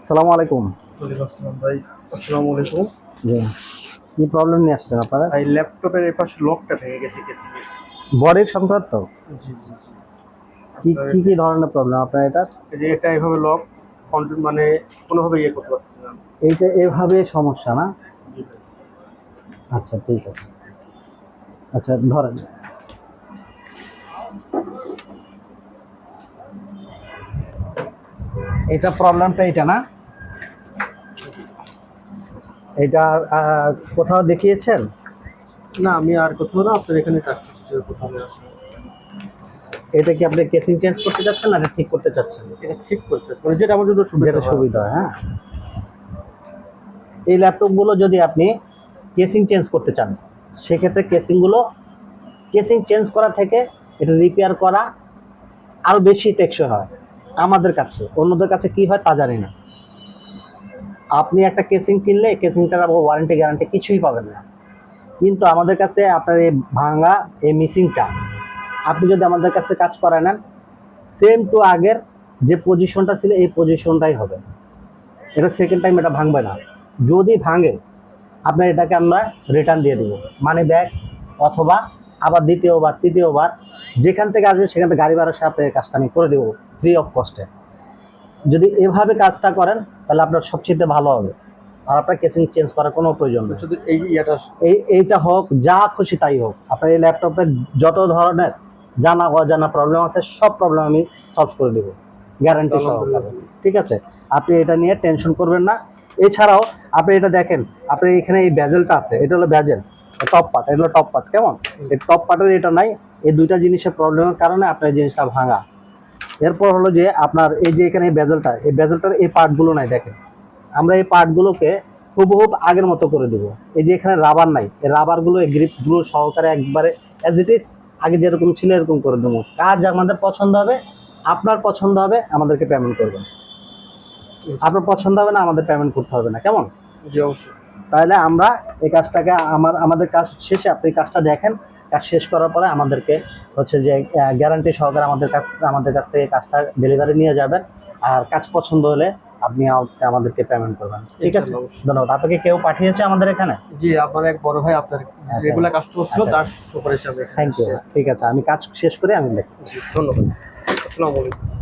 আসসালামু আলাইকুম। ওয়ালাইকুম আসসালাম ভাই। আসসালামু আলাইকুম। জি, কি প্রবলেম নিয়ে আসছেন আপনারা? ভাই ল্যাপটপের এই পাশে লকটা ভেঙে গেছে কেসিং-এর। বডির সংক্রান্ত? জি, জি, জি। কি আপনার কি কি ধরনের প্রবলেম আপনার এটা? এই যে এটা এভাবে লক কন্ট্রোল মানে কোনোভাবে ইয়ে করতে পারতেছি না। এইটা এভাবে সমস্যা না? জি ভাই। আচ্ছা ঠিক আছে। আচ্ছা ধরেন। এটা প্রবলেমটা এটা না? এটা কোথাও দেখিয়েছেন? না আমি আর কোথাও না, আপনার এখানে কাস্টমার প্রথমে আসে। এটা কি আপনি কেসিং চেঞ্জ করতে চাচ্ছেন না এটা ঠিক করতে চাচ্ছেন? এটা ঠিক করতেছে মানে যেটা আমার জন্য সুবিধা যেটা হয়। সুবিধা হয়, হ্যাঁ। এই ল্যাপটপগুলো যদি আপনি কেসিং চেঞ্জ করতে চান সেক্ষেত্রে কেসিং চেঞ্জ করা থেকে এটা রিপেয়ার করা আরো বেশি টেকসই হয় আমাদের কাছে। অন্যদের কাছে কি হয় তা জানি না। আপনি একটা কেসিং কিনলে কেসিংটার ওয়ারেন্টি গ্যারান্টি কিছুই পাবেন না, কিন্তু আমাদের কাছে আপনার এই ভাঙা এই মিসিংটা আপনি যদি আমাদের কাছে কাজ করায় নেন সেম টু আগের যে পজিশনটা ছিল এই পজিশনটাই হবে। এটা সেকেন্ড টাইম এটা ভাঙবে না। যদি ভাঙে আপনার এটাকে আমরা রিটার্ন দিয়ে দেবো, মানে ব্যাগ, অথবা আবার দ্বিতীয়বার তৃতীয়বার যেখান থেকে আসবে সেখান থেকে গাড়ি ভাড়া সে আপনার কাজটা আমি করে দেবো ফ্রি অফ কস্টে। যদি এভাবে কাজটা করেন তাহলে আপনার সবচেয়ে ভালো হবে, আর আপনার কেসিং চেঞ্জ করার কোনো প্রয়োজন নেই। শুধু এই ইয়াটা এইটা হোক যা খুশি তাই হোক, আপনার এই ল্যাপটপের যত ধরনের জানা অজানা প্রবলেম আছে সব প্রবলেম আমি সলভ করে দেবো গ্যারান্টি সহকারে। ঠিক আছে, আপনি এটা নিয়ে টেনশন করবেন না। এছাড়াও আপনি এটা দেখেন, আপনি এখানে এই ব্যাজেলটা আছে, এটা হলো ব্যাজেল, টপ পার্ট, এটা হলো টপ পার্ট। কেমন এই টপ পার্টের এটা নাই, এই দুইটা জিনিসের প্রবলেমের কারণে আপনার জিনিসটা ভাঙা। এরপর হলো যে আপনার এই যে এখানে এই বেজেলটার এই পার্টগুলো নাই, দেখেন আমরা এই পার্টগুলোকে হুবহুব আগের মতো করে দেবো। এই যে এখানে রাবার নাই, এই রাবারগুলো এই গ্রিপগুলো সহকারে একবারে অ্যাজ ইট ইজ আগে যেরকম ছিল এরকম করে দেবো। কাজ আমাদের পছন্দ হবে, আপনার পছন্দ হবে, আমাদেরকে পেমেন্ট করবেন। আপনার পছন্দ হবে না আমাদের পেমেন্ট করতে হবে না, কেমন? জি অবশ্যই। তাহলে আমরা এই কাজটাকে আমাদের কাজ শেষে আপনি কাজটা দেখেন, কাজ শেষ করার পরে আমাদেরকে হচ্ছে যে গ্যারান্টি সহকারে আমাদের কাছ থেকে কাজটা ডেলিভারি নিয়ে যাবেন। আর কাজ পছন্দ হলে আপনি আমাদেরকে পেমেন্ট করবেন। ঠিক আছে, ধন্যবাদ। আপনাকে কেউ পাঠিয়েছে আমাদের এখানে? জি, আমার এক বড় ভাই আপনার রেগুলার কাস্টমার ছিল, তার সুপারিশ হিসাবে। Thank you. ঠিক আছে, আমি কাজ শেষ করে আমি দেখি। জি ধন্যবাদ। আসসালামু আলাইকুম।